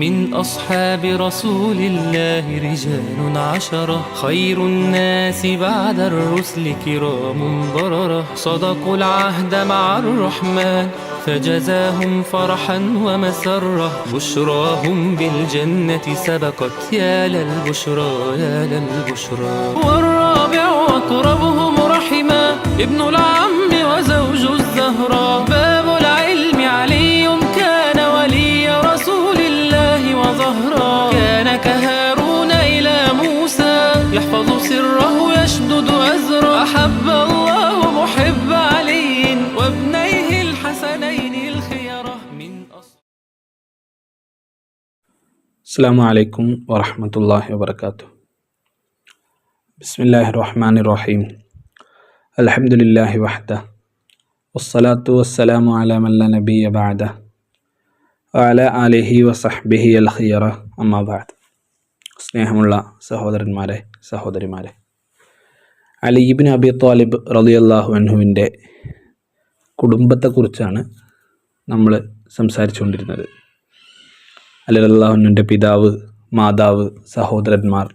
من أصحاب رسول الله رجال 10 خير الناس بعد الرسل كرام بررة صدقوا العهد مع الرحمن فجزاهم فرحا ومسرة بشراهم بالجنة سبقت يا للبشرى يا للبشرى. والرابع أقربهم رحما ابن العم وزوج الزهراء باب العلم علي كان ولي رسول الله وظهرا كان كهارون إلى موسى يحفظ سره يشدد أزرا أحب الله محب علي وابنيه الحسنين الخيرة من السلام عليكم ورحمة الله وبركاته. بسم الله الرحمن الرحيم. الحمد لله وحده والصلاة والسلام على من لا نبي بعده وعلى آله وصحبه الخيرة أما بعد. സ്നേഹമുള്ള സഹോദരന്മാരെ സഹോദരിമാരെ, അലി ഇബ്നു അബി ത്വാലിബ് റളിയല്ലാഹു അൻഹുവിൻ്റെ കുടുംബത്തെക്കുറിച്ചാണ് നമ്മൾ സംസാരിച്ചുകൊണ്ടിരുന്നത്. അലി റളിയല്ലാഹു അൻഹുവിൻ്റെ പിതാവ്, മാതാവ്, സഹോദരന്മാർ,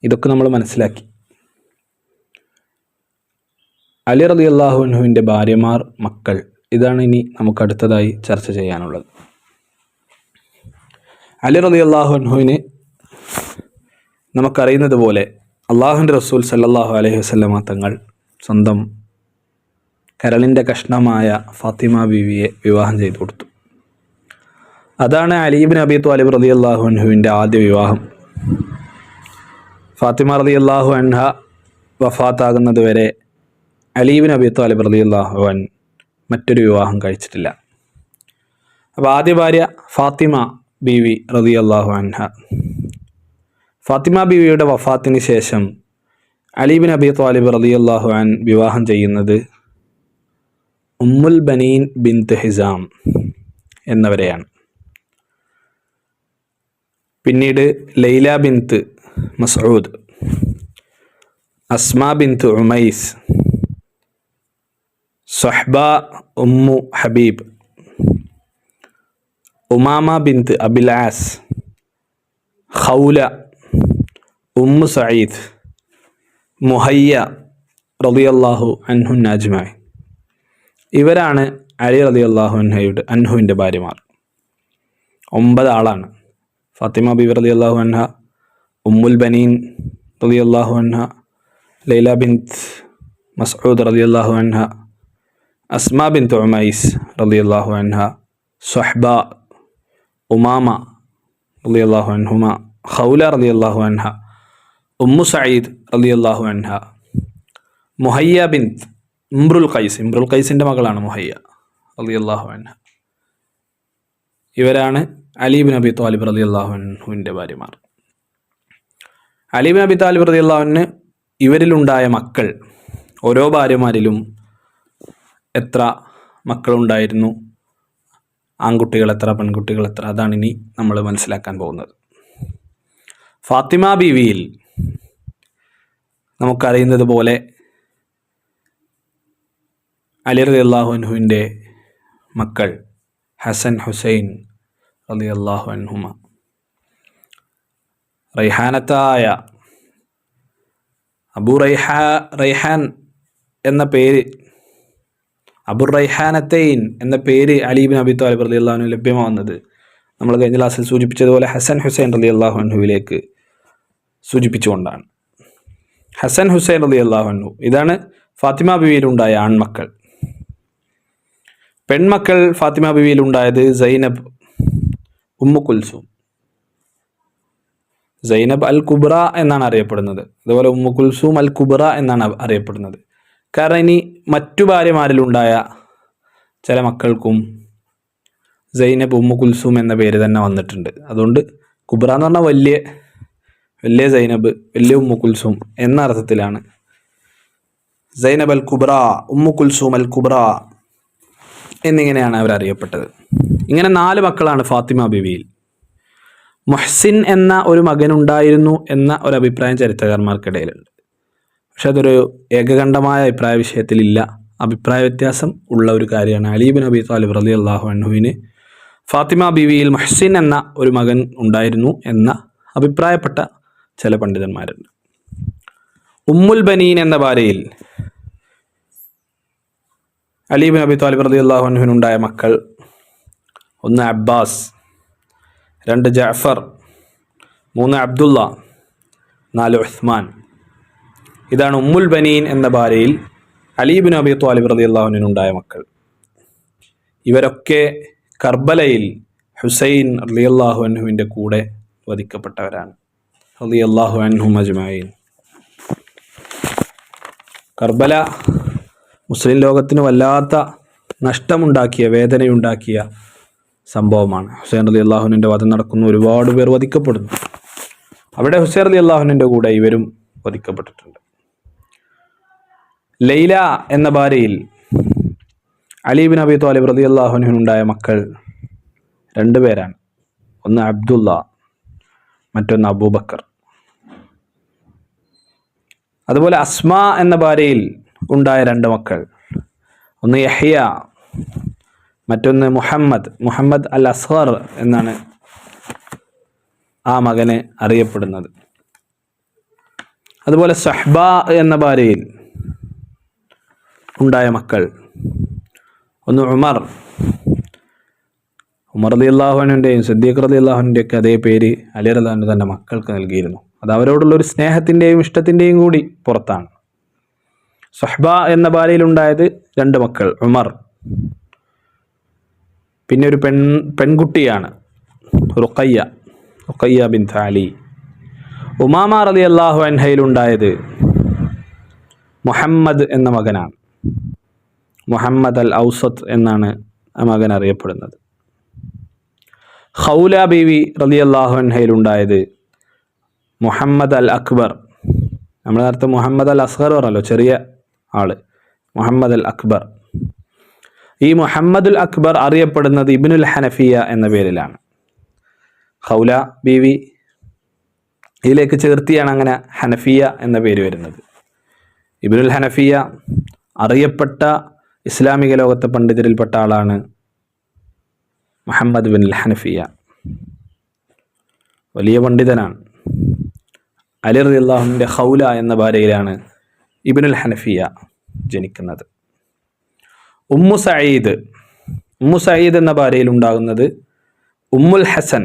ഇതൊക്കെ നമ്മൾ മനസ്സിലാക്കി. അലി റളിയല്ലാഹു അൻഹുവിൻ്റെ ഭാര്യമാർ, മക്കൾ, ഇതാണ് ഇനി നമുക്ക് അടുത്തതായി ചർച്ച ചെയ്യാനുള്ളത്. അലി റളിയല്ലാഹു അൻഹുവിന് നമുക്കറിയുന്നത് പോലെ അള്ളാഹുവിൻ്റെ റസൂൽ സല്ലല്ലാഹു അലൈഹി വസല്ലമ തങ്ങൾ സ്വന്തം കരളിൻ്റെ കഷ്ണമായ ഫാത്തിമ ബീവിയെ വിവാഹം ചെയ്തു കൊടുത്തു. അതാണ് അലി ഇബ്നു അബി ത്വാലിബ് റളിയല്ലാഹു അൻഹുവിൻ്റെ ആദ്യ വിവാഹം. ഫാത്തിമ റളിയല്ലാഹു അൻഹ വഫാത്താകുന്നത് വരെ അലി ഇബ്നു അബി ത്വാലിബ് റളിയല്ലാഹു അൻഹു മറ്റൊരു വിവാഹം കഴിച്ചിട്ടില്ല. അപ്പോൾ ആദ്യ ഭാര്യ ഫാത്തിമ ബീവി റളിയല്ലാഹു അൻഹ. ഫാത്തിമ ബീവിയുടെ വഫാത്തിന് ശേഷം അലി ഇബ്നു അബി ത്വാലിബ് റളിയല്ലാഹു അൻഹു വിവാഹം ചെയ്യുന്നത് ഉമ്മുൽ ബനീൻ ബിൻത് ഹിസാം എന്നവരെയാണ്. പിന്നീട് ലൈല ബിൻത് മസ്ഊദ്, അസ്മാ ബിൻത് ഉമൈസ്, സ്വഹ്ബ ഉമ്മു ഹബീബ്, ഉമാമ ബിൻത് അബിൽ ആസ്, ഖൗല, ഉമ്മു സഈദ്, മുഹയ്യ റളിയല്ലാഹു അൻഹുൻ അജ്മഈൻ. ഇവരാണ് അലി റളിയല്ലാഹു അൻഹുവിൻ്റെ ഭാര്യമാർ. 9 ആളാണ്. ഫാത്തിമ ബീവി റളിയല്ലാഹു അൻഹ, ഉമ്മുൽ ബനീൻ റളിയല്ലാഹു അൻഹ, ലൈല ബിൻത് മസ്ഊദ് റളിയല്ലാഹു അൻഹ, അസ്മാ ബിൻത് ഉമൈസ് റളിയല്ലാഹു അൻഹ, സ്വഹ്ബ, ഉമാമ റളിയല്ലാഹു അൻഹുമ, ഖൗല റളിയല്ലാഹു അൻഹ, ഉമ്മു സഈദ് റളിയല്ലാഹു അൻഹ, മുഹയ്യ ബിൻത് ഇംറുൽ ഖൈസിൻ്റെ മകളാണ് മുഹയ്യ റളിയല്ലാഹു അൻഹ. ഇവരാണ് അലി ഇബ്നു അബി ത്വാലിബ് റളിയല്ലാഹു അൻഹുവിൻ്റെ ഭാര്യമാർ. അലി ഇബ്നു അബി ത്വാലിബ് റളിയല്ലാഹു അൻഹു ഇവരിലുണ്ടായ മക്കൾ, ഓരോ ഭാര്യമാരിലും എത്ര മക്കളുണ്ടായിരുന്നു, ആൺകുട്ടികൾ എത്ര, പെൺകുട്ടികൾ എത്ര, അതാണ് ഇനി നമ്മൾ മനസ്സിലാക്കാൻ പോകുന്നത്. ഫാത്തിമ ബീവിയിൽ നമുക്കറിയുന്നത് പോലെ അലി റളിയല്ലാഹു അൻഹുവിൻ്റെ മക്കൾ ഹസൻ, ഹുസൈൻ റളിയല്ലാഹു അൻഹുമ, റൈഹാനത്തായ റൈഹാൻ എന്ന പേര്, റൈഹാനത്തൈൻ എന്ന പേര് അലി ഇബ്നു അബി ത്വാലിബ് റളിയല്ലാഹു അൻഹു ലഭ്യമാവുന്നത് നമ്മൾ കഴിഞ്ഞ ക്ലാസ്സിൽ സൂചിപ്പിച്ചതുപോലെ ഹസൻ, ഹുസൈൻ റളിയല്ലാഹു അൻഹുവിലേക്ക് സൂചിപ്പിച്ചുകൊണ്ടാണ്. ഹസൻ, ഹുസൈൻ റളിയല്ലാഹു അൻഹു, ഇതാണ് ഫാത്തിമ ബീവിയിലുണ്ടായ ആൺമക്കൾ. പെൺമക്കൾ ഫാത്തിമ ബീവിയിലുണ്ടായത് സൈനബ്, ഉമ്മു കുൽസൂം. സൈനബ് അൽ കുബ്ര എന്നാണ് അറിയപ്പെടുന്നത്. അതുപോലെ ഉമ്മു കുൽസൂം അൽ കുബ്ര എന്നാണ് അറിയപ്പെടുന്നത്. കാരണം ഇനി മറ്റു ഭാര്യമാരിലുണ്ടായ ചില മക്കൾക്കും സൈനബ്, ഉമ്മു കുൽസൂം എന്ന പേര് തന്നെ വന്നിട്ടുണ്ട്. അതുകൊണ്ട് കുബ്ര എന്ന് പറഞ്ഞാൽ വലിയ സൈനബ്, വലിയ ഉമ്മു കുൽസൂം എന്ന അർത്ഥത്തിലാണ് സൈനബ് അൽ കുബ്ര, ഉമ്മു കുൽസൂം അൽ കുബ്ര എന്നിങ്ങനെയാണ് അവരറിയപ്പെട്ടത്. ഇങ്ങനെ 4 മക്കളാണ് ഫാത്തിമ ബീവിയിൽ. മുഹ്സിൻ എന്ന ഒരു മകനുണ്ടായിരുന്നു എന്ന ഒരു അഭിപ്രായം ചരിത്രകാരന്മാർക്കിടയിലുണ്ട്. പക്ഷെ അതൊരു ഏകകണ്ഠമായ അഭിപ്രായ വിഷയത്തിലില്ല. അഭിപ്രായ വ്യത്യാസം ഉള്ള ഒരു കാര്യമാണ്. അലി ഇബ്നു അബി ത്വാലിബ് റളിയല്ലാഹു അൻഹുവിന് ഫാത്തിമ ബീവിയിൽ മുഹ്സിൻ എന്ന ഒരു മകൻ ഉണ്ടായിരുന്നു എന്ന അഭിപ്രായപ്പെട്ട ചില പണ്ഡിതന്മാരുണ്ട്. ഉമ്മുൽ ബനീൻ എന്ന ഭാര്യയിൽ അലി ഇബ്നു അബി ത്വാലിബ് റളിയല്ലാഹു അൻഹുവിനുണ്ടായ മക്കൾ 1 അബ്ബാസ്, 2 ജഅഫർ, 3 അബ്ദുള്ള, 4 ഉസ്മാൻ. ഇതാണ് ഉമ്മുൽ ബനീൻ എന്ന ഭാര്യയിൽ അലി ഇബ്നു അബി ത്വാലിബ് റളിയല്ലാഹു അൻഹുവിനുണ്ടായ മക്കൾ. ഇവരൊക്കെ കർബലയിൽ ഹുസൈൻ റളിയല്ലാഹു അൻഹുവിൻ്റെ കൂടെ വധിക്കപ്പെട്ടവരാണ്. റളിയല്ലാഹു അൻഹും അജ്മഈൻ. കർബല മുസ്ലിം ലോകത്തിന് വല്ലാത്ത നഷ്ടമുണ്ടാക്കിയ, വേദനയുണ്ടാക്കിയ സംഭവമാണ്. ഹുസൈൻ റളിയല്ലാഹു അൻഹുവിൻ്റെ വധം നടക്കുന്നു, ഒരുപാട് പേർ വധിക്കപ്പെടുന്നു. അവിടെ ഹുസൈൻ റളിയല്ലാഹു അൻഹുവിൻ്റെ കൂടെ ഇവരും വധിക്കപ്പെട്ടിട്ടുണ്ട്. ലൈല എന്ന ഭാര്യയിൽ അലി ഇബ്നു അബി ത്വാലിബ് റളിയല്ലാഹു അൻഹുവിനുണ്ടായ മക്കൾ 2 പേരാണ്. ഒന്ന് അബ്ദുള്ള, മറ്റൊന്ന് അബൂബക്കർ. അതുപോലെ അസ്മ എന്ന ഭാര്യയിൽ ഉണ്ടായ 2 മക്കൾ, ഒന്ന് യഹ്യ, മറ്റൊന്ന് മുഹമ്മദ് അൽ അസ്ഗർ എന്നാണ് ആ മകന് അറിയപ്പെടുന്നത്. അതുപോലെ സഹ്ബ എന്ന ഭാര്യയിൽ ഉണ്ടായ മക്കൾ, ഒന്ന് ഉമർ റളിയല്ലാഹു അൻഹുവിൻ്റെയും സിദ്ദീഖ് റളിയല്ലാഹു അൻഹുവിൻ്റെയും ഒക്കെ അതേ പേര് അലി റളിയല്ലാഹു അൻഹു തൻ്റെ മക്കൾക്ക് നൽകിയിരുന്നു. അത് അവരോടുള്ള ഒരു സ്നേഹത്തിൻ്റെയും ഇഷ്ടത്തിൻ്റെയും കൂടി പുറത്താണ്. സഹ്ബ എന്ന ഭാര്യയിലുണ്ടായത് 2 മക്കൾ, ഉമർ, പിന്നെ ഒരു പെൺകുട്ടിയാണ് റുഖയ്യ ബിൻത് അലി. ഉമാമ റളിയല്ലാഹു അൻഹയിലുണ്ടായത് മുഹമ്മദ് എന്ന മകനാണ്. മുഹമ്മദ് അൽ ഔസത്ത് എന്നാണ് ആ മകൻ അറിയപ്പെടുന്നത്. ഖൗല ബീവി റളിയല്ലാഹു അൻഹയിലുണ്ടായത് മുഹമ്മദ് അൽ അക്ബർ. നമ്മൾ നേരത്തെ മുഹമ്മദ് അൽ അസ്ഗർ പറഞ്ഞല്ലോ, ചെറിയ ആള്, മുഹമ്മദ് അൽ അക്ബർ. ഈ മുഹമ്മദുൽ അക്ബർ അറിയപ്പെടുന്നത് ഇബ്നുൽ ഹനഫിയ എന്ന പേരിലാണ്. ഖൗല ബീവി ഇതിലേക്ക് ചേർത്തിയാണ് അങ്ങനെ ഹനഫിയ എന്ന പേര് വരുന്നത്. ഇബ്നുൽ ഹനഫിയ അറിയപ്പെട്ട ഇസ്ലാമിക ലോകത്തെ പണ്ഡിതരിൽപ്പെട്ട ആളാണ് മുഹമ്മദ് ബിൻ ഹനഫിയ. വലിയ പണ്ഡിതനാണ്. അലി റളിയല്ലാഹു അൻഹുവിൻ്റെ ഖൗല എന്ന ഭാര്യയിലാണ് ഇബ്നുൽ ഹനഫിയ ജനിക്കുന്നത്. ഉമ്മു സഈദ് എന്ന ഭാര്യയിൽ ഉണ്ടാകുന്നത് ഉമ്മുൽ ഹസൻ,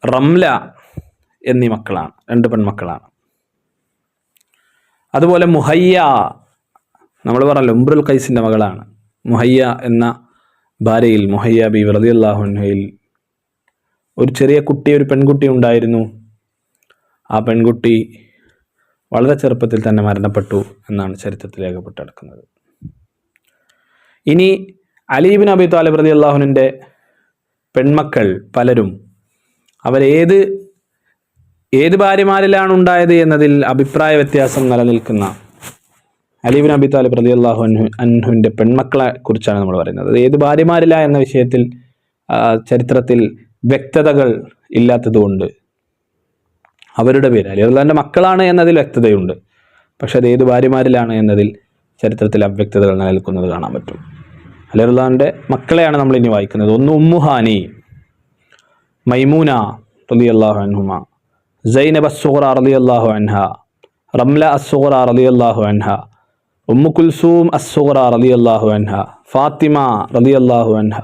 റംല എന്നീ മക്കളാണ്, 2 പെൺമക്കളാണ്. അതുപോലെ മുഹയ്യ, നമ്മൾ പറഞ്ഞല്ലോ ഉംറുൽ ഖൈസിൻ്റെ മകളാണ്. മുഹയ്യ എന്ന ഭാര്യയിൽ, മുഹയ്യ ബീവി റളിയല്ലാഹു അൻഹയിൽ ഒരു ചെറിയ കുട്ടി, ഒരു പെൺകുട്ടി ഉണ്ടായിരുന്നു. ആ പെൺകുട്ടി വളരെ ചെറുപ്പത്തിൽ തന്നെ മരണപ്പെട്ടു എന്നാണ് ചരിത്രത്തിൽ രേഖപ്പെട്ട് കിടക്കുന്നത്. ഇനി അലി ഇബ്നു അബി ത്വാലിബ് റളിയല്ലാഹു അൻഹുവിൻ്റെ പെൺമക്കൾ പലരും ഏത് ഭാര്യമാരിലാണ് ഉണ്ടായത് എന്നതിൽ അഭിപ്രായ വ്യത്യാസം നിലനിൽക്കുന്ന അലി ഇബ്നു അബി ത്വാലിബ് റളിയല്ലാഹു അൻഹുവിൻ്റെ പെൺമക്കളെ കുറിച്ചാണ് നമ്മൾ പറയുന്നത്. ഏത് ഭാര്യമാരില എന്ന വിഷയത്തിൽ ചരിത്രത്തിൽ വ്യക്തതകൾ ഇല്ലാത്തതുകൊണ്ട് അവരുടെ പേര് അലി റളിയല്ലാഹുവിൻ്റെ മക്കളാണ് എന്നതിൽ വ്യക്തതയുണ്ട്. പക്ഷെ അത് ഏത് ഭാര്യമാരിലാണ് എന്നതിൽ ചരിത്രത്തിൽ അവ്യക്തതകൾ നിലനിൽക്കുന്നത് കാണാൻ പറ്റും. അലി റളിയല്ലാഹുവിൻ്റെ മക്കളെയാണ് നമ്മൾ ഇനി വായിക്കുന്നത്. ഒന്ന് ഉമ്മു ഹാനി, മൈമൂന റളിയല്ലാഹു അൻഹുമ, സൈനബ് അസ്സുഗ്റ റളിയല്ലാഹു അൻഹ, റംല അസ്സുഗ്റ റളിയല്ലാഹു അൻഹ, ഉമ്മു കുൽസൂം അസ്സുഗ്റ റളിയല്ലാഹു അൻഹ, ഫാത്തിമ റളിയല്ലാഹു അൻഹ,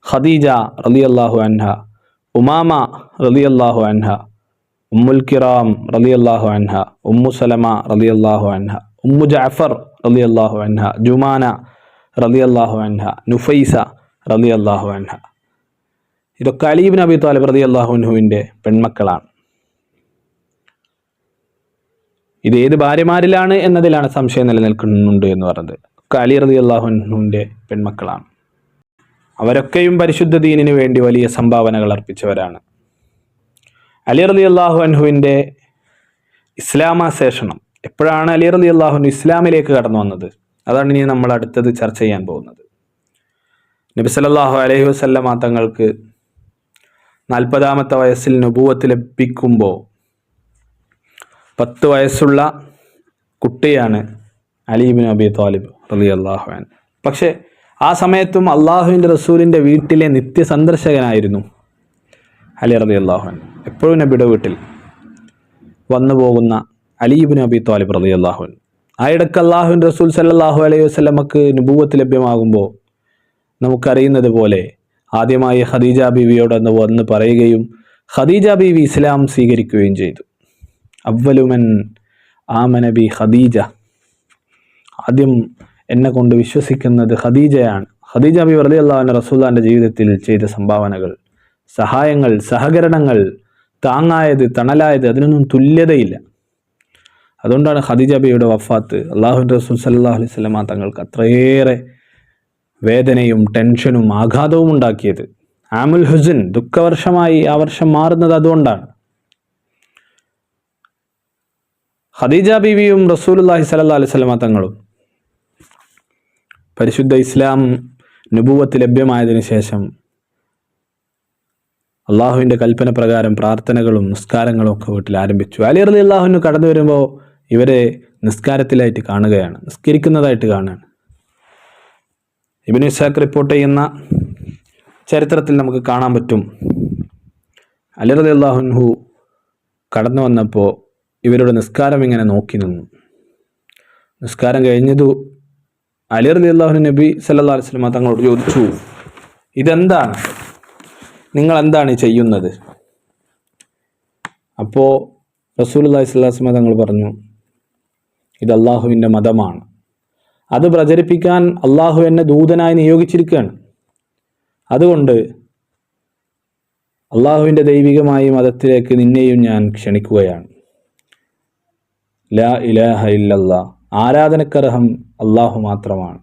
ഖദീജ റളിയല്ലാഹു അൻഹ, ഉമാമ റളിയല്ലാഹു അൻഹ, ഉമ്മുൽ കിറാം റളിയല്ലാഹു അൻഹ, ഉമ്മു സലമ റളിയല്ലാഹു അൻഹ, ഉമ്മു ജഅഫർ റളിയല്ലാഹു അൻഹ, ജുമാന റളിയല്ലാഹു അൻഹ, നുഫൈസ റളിയല്ലാഹു അൻഹ. ഇതൊക്കെ അലി ഇബ്നു അബി ത്വാലിബ് റളിയല്ലാഹു അൻഹുവിൻ്റെ പെൺമക്കളാണ്. ഇത് ഏത് ഭാര്യമാരിലാണ് എന്നതിലാണ് സംശയം നിലനിൽക്കുന്നുണ്ട് എന്ന് പറഞ്ഞത്. ഒക്കെ അലി റളിയല്ലാഹു അൻഹുവിൻ്റെ പെൺമക്കളാണ്. അവരൊക്കെയും പരിശുദ്ധ ദീനിന് വേണ്ടി വലിയ സംഭാവനകൾ അർപ്പിച്ചവരാണ്. അലി റളിയല്ലാഹു അൻഹുവിൻ്റെ ഇസ്ലാമാശേഷണം, എപ്പോഴാണ് അലി റളിയല്ലാഹു അൻഹു ഇസ്ലാമിലേക്ക് കടന്നു വന്നത്, അതാണ് ഇനി നമ്മൾ അടുത്തത് ചർച്ച ചെയ്യാൻ പോകുന്നത്. നബി സല്ലല്ലാഹു അലൈഹി വസല്ലമ തങ്ങൾക്ക് 40-ാമത്തെ വയസ്സിൽ നുബുവത്ത് ലഭിക്കുമ്പോൾ 10 വയസ്സുള്ള കുട്ടിയാണ് അലി ഇബ്നു അബി ത്വാലിബ് റളിയല്ലാഹു അൻഹു. പക്ഷേ ആ സമയത്തും അള്ളാഹുവിൻ്റെ റസൂലിൻ്റെ വീട്ടിലെ നിത്യസന്ദർശകനായിരുന്നു അലി റളിയല്ലാഹു അൻഹു. എപ്പോഴും നബിയുടെ വീട്ടിൽ വന്നു പോകുന്ന അലി ഇബ്നു അബി ത്വാലിബ് റളിയല്ലാഹു അൻഹു. ആ ഇടയ്ക്ക് അള്ളാഹുവിൻ്റെ റസൂൽ സല്ലല്ലാഹു അലൈഹി വസല്ലമക്ക് നുബുവത്ത് ലഭ്യമാകുമ്പോൾ നമുക്കറിയുന്നത് പോലെ ആദ്യമായി ഖദീജ ബീവിയോട് വന്ന് പറയുകയും ഖദീജ ബീവി ഇസ്ലാം സ്വീകരിക്കുകയും ചെയ്തു. അവ്വലുമൻ ആമന ബി ഖദീജ, ആദ്യം എന്നെ കൊണ്ട് വിശ്വസിക്കുന്നത് ഖദീജയാണ്. ഖദീജ ബീവി റളിയല്ലാഹു അൻഹ റസൂലുള്ളാഹിന്റെ ജീവിതത്തിൽ ചെയ്ത സംഭാവനകൾ, സഹായങ്ങൾ, സഹകരണങ്ങൾ, താങ്ങായത്, തണലായത്, അതിനൊന്നും തുല്യതയില്ല. അതുകൊണ്ടാണ് ഖദീജ ബീവിയുടെ വഫാത്ത് അള്ളാഹുവിൻ്റെ റസൂൽ സല്ലല്ലാഹു അലൈഹി വസല്ലമ തങ്ങൾക്ക് അത്രയേറെ വേദനയും ടെൻഷനും ആഘാതവും ഉണ്ടാക്കിയത്. ആമുൽ ഹുസൻ, ദുഃഖവർഷമായി ആ വർഷം മാറുന്നത് അതുകൊണ്ടാണ്. ഖദീജ ബീവിയും റസൂലുള്ളാഹി സ്വല്ലല്ലാഹു അലൈഹി വസല്ലമ തങ്ങളും പരിശുദ്ധ ഇസ്ലാം നുബുവത്ത് ലഭ്യമായതിനു ശേഷം അള്ളാഹുവിൻ്റെ കൽപ്പന പ്രകാരം പ്രാർത്ഥനകളും നിസ്കാരങ്ങളും ഒക്കെ വീട്ടിൽ ആരംഭിച്ചു. അലി റളിയല്ലാഹു അൻഹു കടന്നു വരുമ്പോൾ ഇവരെ നിസ്കാരത്തിലായിട്ട് കാണുകയാണ്, നിസ്കരിക്കുന്നതായിട്ട് കാണുകയാണ്. ഇബ്നു ഇസ്ഹാഖ് റിപ്പോർട്ട് ചെയ്യുന്ന ചരിത്രത്തിൽ നമുക്ക് കാണാൻ പറ്റും, അലി റളിയല്ലാഹു അൻഹു കടന്നു വന്നപ്പോൾ ഇവരുടെ നിസ്കാരം ഇങ്ങനെ നോക്കി നിന്നു. നിസ്കാരം കഴിഞ്ഞതു അലി റളിയല്ലാഹു അൻഹു നബി സല്ലല്ലാഹു അലൈഹി വസല്ലം തങ്ങളോട് ചോദിച്ചു, ഇതെന്താണ്, നിങ്ങൾ എന്താണ് ചെയ്യുന്നത്? അപ്പോൾ റസൂലുള്ളാഹി സ്വല്ലല്ലാഹു അലൈഹി വസല്ലം തങ്ങൾ പറഞ്ഞു, ഇത് അള്ളാഹുവിൻ്റെ മതമാണ്, അത് പ്രചരിപ്പിക്കാൻ അള്ളാഹു എന്നെ ദൂതനായി നിയോഗിച്ചിരിക്കുകയാണ്. അതുകൊണ്ട് അള്ളാഹുവിൻ്റെ ദൈവികമായ മതത്തിലേക്ക് നിന്നെയും ഞാൻ ക്ഷണിക്കുകയാണ്. ലാ ഇലാഹ ഇല്ലല്ലാഹ്, ആരാധനക്കർഹം അള്ളാഹു മാത്രമാണ്.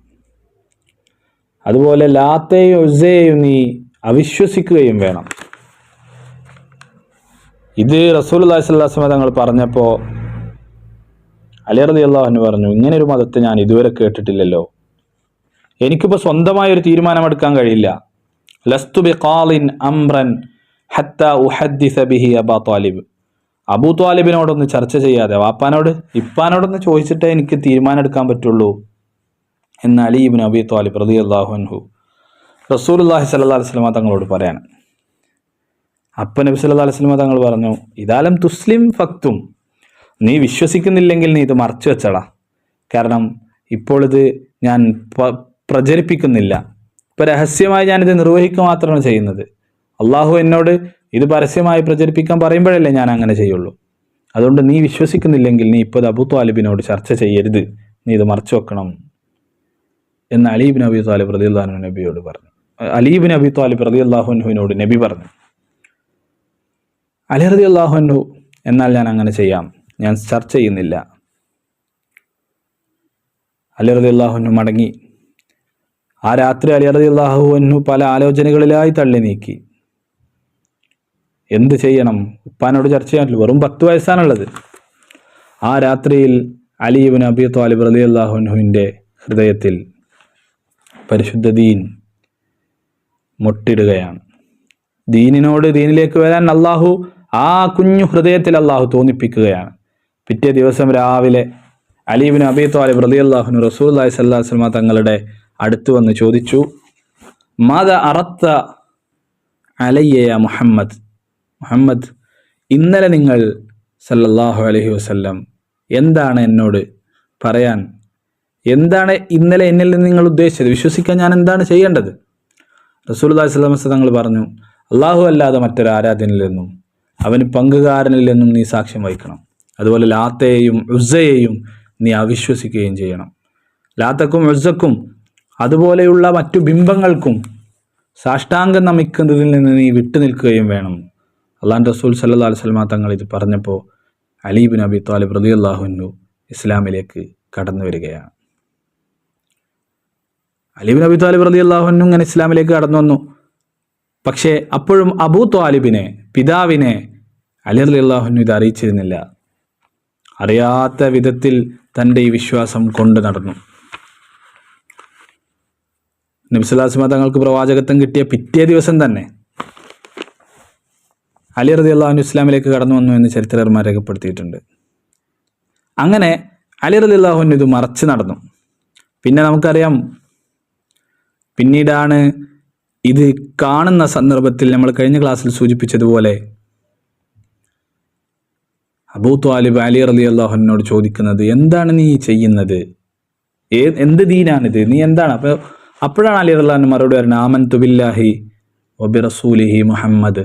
അതുപോലെ ലാത്തയെയും ഉസ്സയെയും നീ അവിശ്വസിക്കുകയും വേണം. ഇത് റസൂലുള്ളാഹി സ്വല്ലല്ലാഹു അലൈഹി വസല്ലം തങ്ങൾ പറഞ്ഞപ്പോൾ അലി റളിയല്ലാഹു അൻഹു പറഞ്ഞു, ഇങ്ങനെ ഒരു മതത്തെ ഞാൻ ഇതുവരെ കേട്ടിട്ടില്ലല്ലോ, എനിക്കിപ്പോൾ സ്വന്തമായൊരു തീരുമാനമെടുക്കാൻ കഴിയില്ല. ലസ്തു ബിഖാലിൻ അംറൻ ഹത്താ ഉഹദ്ദിസ ബിഹി അബാ ത്വാലിബ്, അബൂ ത്വാലിബിനോടൊന്ന് ചർച്ച ചെയ്യാതെ, വാപ്പാനോട് ഇപ്പാനോടൊന്ന് ചോദിച്ചിട്ടേ എനിക്ക് തീരുമാനം എടുക്കാൻ പറ്റുള്ളൂ എന്ന് അലി ഇബ്നു അബി ത്വാലിബ് റളിയല്ലാഹു അൻഹു റസൂലുള്ളാഹി സ്വല്ലല്ലാഹു അലൈഹി വസല്ലം തങ്ങളോട് പറയാണ്. അപ്പം നബി സല്ലല്ലാഹു അലൈഹി വസല്ലം തങ്ങൾ പറഞ്ഞു, ഇദാലം തുസ്ലിം ഫക്തും, നീ വിശ്വസിക്കുന്നില്ലെങ്കിൽ നീ ഇത് മറച്ചു വെച്ചടാ. കാരണം ഇപ്പോൾ ഇത് ഞാൻ പ്രചരിപ്പിക്കുന്നില്ല, ഇപ്പം രഹസ്യമായി ഞാനിത് നിർവഹിക്കുക മാത്രമാണ് ചെയ്യുന്നത്. അള്ളാഹു എന്നോട് ഇത് പരസ്യമായി പ്രചരിപ്പിക്കാൻ പറയുമ്പോഴല്ലേ ഞാൻ അങ്ങനെ ചെയ്യുള്ളൂ. അതുകൊണ്ട് നീ വിശ്വസിക്കുന്നില്ലെങ്കിൽ നീ ഇപ്പോൾ അബൂ ത്വാലിബിനോട് ചർച്ച ചെയ്യരുത്, നീ ഇത് മറച്ചു വെക്കണം എന്ന് അലി ഇബ്നു അബി ത്വാലിബ് റളിയല്ലാഹു അൻഹു നബിയോട് പറഞ്ഞു. അലി ഇബ്നു അബി ത്വാലിബ് റളിയല്ലാഹു അൻഹുവിനോട് നബി പറഞ്ഞു. അലി റളിയല്ലാഹു അൻഹു, എന്നാൽ ഞാൻ അങ്ങനെ ചെയ്യാം, ഞാൻ ചർച്ച ചെയ്യുന്നില്ല. അലി റളിയല്ലാഹു അൻഹു മടങ്ങി. ആ രാത്രി അലി റളിയല്ലാഹു അൻഹു പല ആലോചനകളിലായി തള്ളി നീക്കി. എന്ത് ചെയ്യണം, ഉപ്പാനോട് ചർച്ച ചെയ്യാൻ പറ്റില്ല, വെറും 10 വയസ്സാണുള്ളത്. ആ രാത്രിയിൽ അലി ഇബ്നു അബി ത്വാലിബ് റളിയല്ലാഹു അൻഹുവിൻ്റെ ഹൃദയത്തിൽ പരിശുദ്ധ ദീൻ മുട്ടിടുകയാണ്. ദീനിലേക്ക് വരാൻ അള്ളാഹു ആ കുഞ്ഞു ഹൃദയത്തിൽ അള്ളാഹു തോന്നിപ്പിക്കുകയാണ്. പിറ്റേ ദിവസം രാവിലെ അലി ഇബ്നു അബി ത്വാലിബ് റളിയല്ലാഹു അൻഹു റസൂലുള്ളാഹി സ്വല്ലല്ലാഹു അലൈഹി വസല്ലം തങ്ങളുടെ അടുത്ത് വന്ന് ചോദിച്ചു, മാദാ അറത്ത അലയ്യ യാ മുഹമ്മദ്, മുഹമ്മദ് ഇന്നലെ നിങ്ങൾ സല്ലല്ലാഹു അലൈഹി വസല്ലം എന്താണ് എന്നോട് പറയാൻ, എന്താണ് ഇന്നലെ എന്നിൽ നിന്ന് നിങ്ങൾ ഉദ്ദേശിച്ചത്, വിശ്വസിക്കാൻ ഞാൻ എന്താണ് ചെയ്യേണ്ടത്? റസൂലുള്ളാഹി സ്വല്ലല്ലാഹു അലൈഹി വസല്ലം തങ്ങൾ പറഞ്ഞു, അള്ളാഹു അല്ലാതെ മറ്റൊരു ആരാധനയില്ലെന്നും അവന് പങ്കുകാരനില്ലെന്നും നീ സാക്ഷ്യം വഹിക്കണം. അതുപോലെ ലാത്തയെയും ഉസ്സയെയും നീ അവിശ്വസിക്കുകയും ചെയ്യണം. ലാത്തക്കും ഉസ്സക്കും അതുപോലെയുള്ള മറ്റു ബിംബങ്ങൾക്കും സാഷ്ടാംഗം നമിക്കുന്നതിൽ നിന്ന് നീ വിട്ടുനിൽക്കുകയും വേണം. അള്ളാഹുവിൻ്റെ റസൂൽ സല്ലല്ലാഹു അലൈഹി വസല്ലം തങ്ങൾ ഇത് പറഞ്ഞപ്പോൾ അലി ഇബ്നു അബി ത്വാലിബ് റളിയല്ലാഹു അൻഹു ഇസ്ലാമിലേക്ക് കടന്നു വരികയാണ്. അലി ഇബ്നു അബി ത്വാലിബ് റളിയല്ലാഹു അൻഹു ഇങ്ങനെ ഇസ്ലാമിലേക്ക് കടന്നു വന്നു. പക്ഷേ അപ്പോഴും അബൂ ത്വാലിബിനെ, പിതാവിനെ അലി റളിയല്ലാഹു അൻഹു ഇത് അറിയിച്ചിരുന്നില്ല. അറിയാത്ത വിധത്തിൽ തൻ്റെ ഈ വിശ്വാസം കൊണ്ട് നടന്നു. നബി സല്ലല്ലാഹു അലൈഹി വസല്ലം തങ്ങൾക്ക് പ്രവാചകത്വം കിട്ടിയ പിറ്റേ ദിവസം തന്നെ അലി റളിയല്ലാഹു അൻഹു ഇസ്ലാമിലേക്ക് കടന്നു വന്നു എന്ന് ചരിത്രകാരന്മാർ രേഖപ്പെടുത്തിയിട്ടുണ്ട്. അങ്ങനെ അലി റളിയല്ലാഹു അൻഹു ഇത് മറച്ചു നടന്നു. പിന്നെ നമുക്കറിയാം, പിന്നീടാണ് ഇത് കാണുന്ന സന്ദർഭത്തിൽ നമ്മൾ കഴിഞ്ഞ ക്ലാസ്സിൽ സൂചിപ്പിച്ചതുപോലെ അബൂ ത്വാലിബ് അലി റളിയല്ലാഹു അൻഹുവിനോട് ചോദിക്കുന്നത്, എന്താണ് നീ ചെയ്യുന്നത്, എന്ത് ദീനാണിത്, നീ എന്താണ്? അപ്പോഴാണ് അലി റളിയല്ലാഹു അൻഹു മറുപടി പറയുന്നത്, ആമൻതു ബില്ലാഹി വബി റസൂലിഹി മുഹമ്മദ്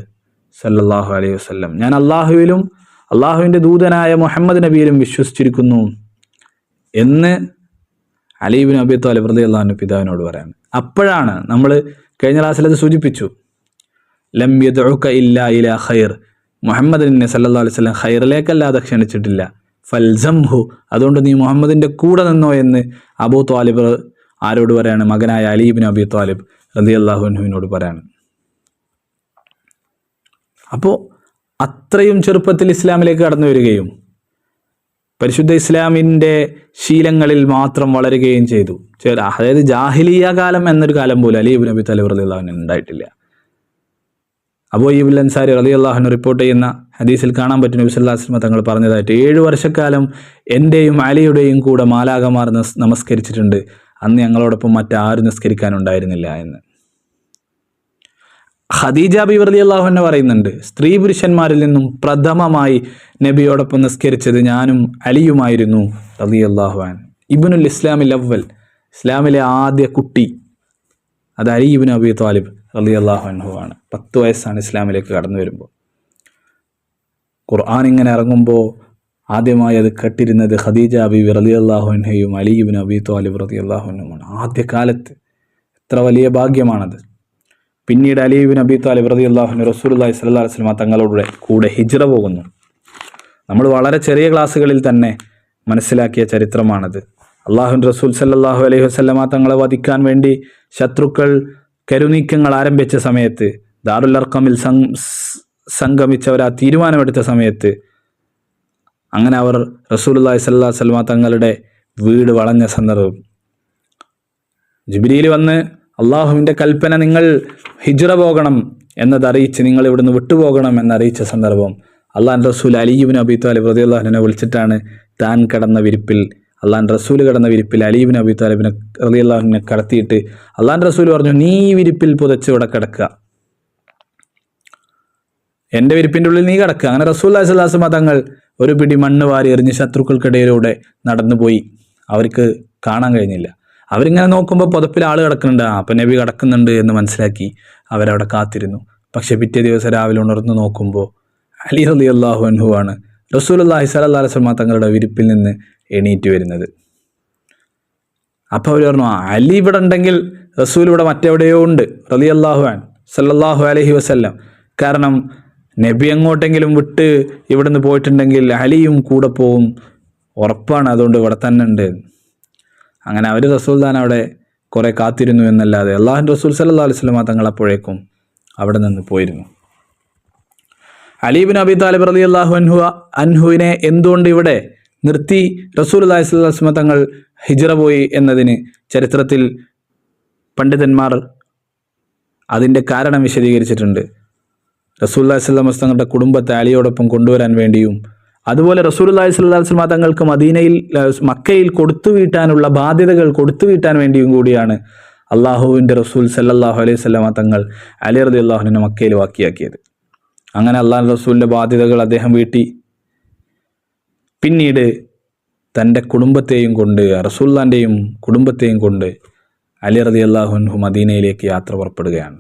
സല്ലല്ലാഹു അലൈഹി വസല്ലം, ഞാൻ അള്ളാഹുവിലും അള്ളാഹുവിൻ്റെ ദൂതനായ മുഹമ്മദ് നബിയിലും വിശ്വസിച്ചിരിക്കുന്നു എന്ന് അലി ഇബ്നു അബീ ത്വാലിബ് റളിയല്ലാഹു അൻഹു പിതാവിനോട് പറയാണ്. അപ്പോഴാണ് നമ്മൾ കഴിഞ്ഞ ക്ലാസ്സിൽ അത് സൂചിപ്പിച്ചു, ലം യദ്ഉക ഇല്ലാ ഇലാ ഖൈർ, മുഹമ്മദിനെ സല്ലല്ലാഹു അലൈഹി വസല്ലം ഖൈറിലേക്കല്ലാതെ ക്ഷണിച്ചിട്ടില്ല, ഫൽസംഹു, അതുകൊണ്ട് നീ മുഹമ്മദിൻ്റെ കൂടെ നിന്നോ എന്ന് അബൂ ത്വാലിബ് ആരോട് പറയാണ്? മകനായ അലി ഇബ്നു അബീ ത്വാലിബ് റളിയല്ലാഹു അൻഹുവിനോട് പറയാണ്. അപ്പോൾ അത്രയും ചെറുപ്പത്തിൽ ഇസ്ലാമിലേക്ക് കടന്നു വരികയും പരിശുദ്ധ ഇസ്ലാമിൻ്റെ ശീലങ്ങളിൽ മാത്രം വളരുകയും ചെയ്തു. അതായത് ജാഹിലിയ കാലം എന്നൊരു കാലം പോലും അലി ഇബ്നു അബീ ത്വാലിബ് റളിയല്ലാഹു അൻഹു ഉണ്ടായിട്ടില്ല. അബൂ അയ്യൂബ് അൻസാരി റളിയല്ലാഹു അൻഹു റിപ്പോർട്ട് ചെയ്യുന്ന ഹദീസിൽ കാണാൻ പറ്റും, നബി സല്ലല്ലാഹു അലൈഹി വസല്ലം തങ്ങൾ പറഞ്ഞതായിട്ട്, 7 വർഷക്കാലം എൻ്റെയും അലിയുടെയും കൂടെ മാലാഖമാർ നമസ്കരിച്ചിട്ടുണ്ട്, അന്ന് ഞങ്ങളോടൊപ്പം മറ്റാരും നിസ്കരിക്കാനുണ്ടായിരുന്നില്ല എന്ന്. ഖദീജ ബിബി റളിയല്ലാഹു അൻഹ പറയുന്നുണ്ട്, സ്ത്രീ പുരുഷന്മാരിൽ നിന്നും പ്രഥമമായി നബിയോടൊപ്പം നിസ്കരിച്ചത് ഞാനും അലിയുമായിരുന്നു റളിയല്ലാഹു അൻഹു. ഇബ്നുൽ ഇസ്ലാമിൽ അവ്വൽ, ഇസ്ലാമിലെ ആദ്യ കുട്ടി അത് അലി ഇബ്നു അബീ ത്വാലിബ് റളിയല്ലാഹു അൻഹു ആണ്. 10 വയസ്സാണ് ഇസ്ലാമിലേക്ക് കടന്നു വരുമ്പോൾ. ഖുർആൻ ഇങ്ങനെ ഇറങ്ങുമ്പോൾ ആദ്യമായി അത് കേട്ടിരുന്നത് ഖദീജ ബിബി റളിയല്ലാഹു അൻഹയും അലി ഇബ്നു അബീ ത്വാലിബ് റളിയല്ലാഹു അൻഹുമാണ്. ആദ്യകാലത്ത് എത്ര വലിയ ഭാഗ്യമാണത്. പിന്നീട് അലി ഇബ്നു അബീ ത്വാലിബ് റളിയല്ലാഹു അൻഹു റസൂലുള്ളാഹി സ്വല്ലല്ലാഹു അലൈഹി വസല്ലം തങ്ങളുടെ കൂടെ ഹിജ്റ പോകുന്നു. നമ്മൾ വളരെ ചെറിയ ക്ലാസ്സുകളിൽ തന്നെ മനസ്സിലാക്കിയ ചരിത്രമാണത്. അള്ളാഹുവിൻ്റെ റസൂൽ സല്ലല്ലാഹു അലൈഹി വസല്ലമ തങ്ങളെ വധിക്കാൻ വേണ്ടി ശത്രുക്കൾ കരുനീക്കങ്ങൾ ആരംഭിച്ച സമയത്ത്, ദാറുൽ അർഖമിൽ സംഗമിച്ചവർ ആ തീരുമാനമെടുത്ത സമയത്ത്, അങ്ങനെ അവർ റസൂലുള്ളാഹി സ്വല്ലല്ലാഹു അലൈഹി വസല്ലമ തങ്ങളുടെ വീട് വളഞ്ഞ സന്ദർഭം, ജിബ്രീൽ വന്ന് അള്ളാഹുവിൻ്റെ കൽപ്പന നിങ്ങൾ ഹിജ്റ പോകണം എന്നതറിയിച്ച് നിങ്ങൾ ഇവിടുന്ന് വിട്ടുപോകണം എന്നറിയിച്ച സന്ദർഭം, അള്ളാഹുവിൻ്റെ റസൂൽ അലി ഇബ്നു അബീ ത്വാലിബ് റളിയല്ലാഹു അൻഹുവിനെ വിളിച്ചിട്ടാണ് താൻ കിടന്ന വിരിപ്പിൽ, അള്ളാഹുവിൻ്റെ റസൂൽ കിടന്ന വിരിപ്പിൽ അലി ഇബ്നു അബീ ത്വാലിബിനെ റളിയല്ലാഹു അൻഹുവിനെ കടത്തിയിട്ട് അള്ളാഹുവിൻ്റെ റസൂൽ പറഞ്ഞു, നീ ഈ വിരിപ്പിൽ പുതച്ച് ഇവിടെ കിടക്കുക, എൻ്റെ വിരിപ്പിൻ്റെ ഉള്ളിൽ നീ കിടക്കുക. അങ്ങനെ റസൂലുള്ളാഹി സ്വല്ലല്ലാഹു അലൈഹി വസല്ലം തങ്ങൾ ഒരു പിടി മണ്ണ് വാരി എറിഞ്ഞ് ശത്രുക്കൾക്കിടയിലൂടെ നടന്നുപോയി. അവർക്ക് കാണാൻ കഴിഞ്ഞില്ല. അവരിങ്ങനെ നോക്കുമ്പോൾ പുതപ്പിൽ ആൾ കിടക്കുന്നുണ്ട്, അപ്പം നബി കിടക്കുന്നുണ്ട് എന്ന് മനസ്സിലാക്കി അവരവിടെ കാത്തിരുന്നു. പക്ഷെ പിറ്റേ ദിവസം രാവിലെ ഉണർന്നു നോക്കുമ്പോൾ അലി റളിയല്ലാഹു അൻഹു ആണ് റസൂലുള്ളാഹി സ്വല്ലല്ലാഹു അലൈഹി വസല്ലം തങ്ങളുടെ വിരിപ്പിൽ നിന്ന് എണീറ്റ് വരുന്നത്. അപ്പോൾ അവർ പറഞ്ഞു, അലി ഇവിടെ ഉണ്ടെങ്കിൽ റസൂൽ ഇവിടെ മറ്റെവിടെയോ ഉണ്ട് റളിയല്ലാഹു അൻഹു സല്ലല്ലാഹു അലൈഹി വസല്ലം. കാരണം നബി എങ്ങോട്ടെങ്കിലും വിട്ട് ഇവിടുന്ന് പോയിട്ടുണ്ടെങ്കിൽ അലിയും കൂടെ പോവും, ഉറപ്പാണ്, അതുകൊണ്ട് ഇവിടെ തന്നെ ഉണ്ട്. അങ്ങനെ അവർ റസൂൽദാൻ അവിടെ കുറേ കാത്തിരുന്നു എന്നല്ലാതെ അള്ളാഹുവിൻ്റെ റസൂൽ സല്ലല്ലാഹു അലൈഹി വസല്ലം തങ്ങൾ അപ്പോഴേക്കും അവിടെ നിന്ന് പോയിരുന്നു. അലി ഇബ്നു അബീ ത്വാലിബ് റളിയല്ലാഹു അൻഹുവിനെ എന്തുകൊണ്ട് ഇവിടെ നിർത്തി റസൂലുള്ളാഹി സ്വല്ലല്ലാഹു അലൈഹി വസല്ലം തങ്ങൾ ഹിജ്റ പോയി എന്നതിന് ചരിത്രത്തിൽ പണ്ഡിതന്മാർ അതിൻ്റെ കാരണം വിശദീകരിച്ചിട്ടുണ്ട്. റസൂലുള്ളാഹി സ്വല്ലല്ലാഹു അലൈഹി വസല്ലം തങ്ങളുടെ കുടുംബത്തെ അലിയോടൊപ്പം കൊണ്ടുവരാൻ വേണ്ടിയും, അതുപോലെ റസൂലുള്ളാഹി സ്വല്ലല്ലാഹു അലൈഹി വസല്ലം തങ്ങൾക്ക് മക്കയിൽ കൊടുത്തുവീട്ടാനുള്ള ബാധ്യതകൾ കൊടുത്തുവീട്ടാൻ വേണ്ടിയും കൂടിയാണ് അള്ളാഹുവിൻ്റെ റസൂൽ സല്ലല്ലാഹു അലൈഹി വസല്ലം തങ്ങൾ അലി റളിയല്ലാഹു അൻഹുവിനെ മക്കയിൽ ബാക്കിയാക്കിയത്. അങ്ങനെ അള്ളാഹു റസൂലിൻ്റെ ബാധ്യതകൾ അദ്ദേഹം വീട്ടി. പിന്നീട് തൻ്റെ കുടുംബത്തെയും കൊണ്ട്, റസൂലുള്ളാഹിൻ്റെയും കുടുംബത്തെയും കൊണ്ട് അലി റളിയല്ലാഹു അൻഹു മദീനയിലേക്ക് യാത്ര പുറപ്പെടുകയാണ്.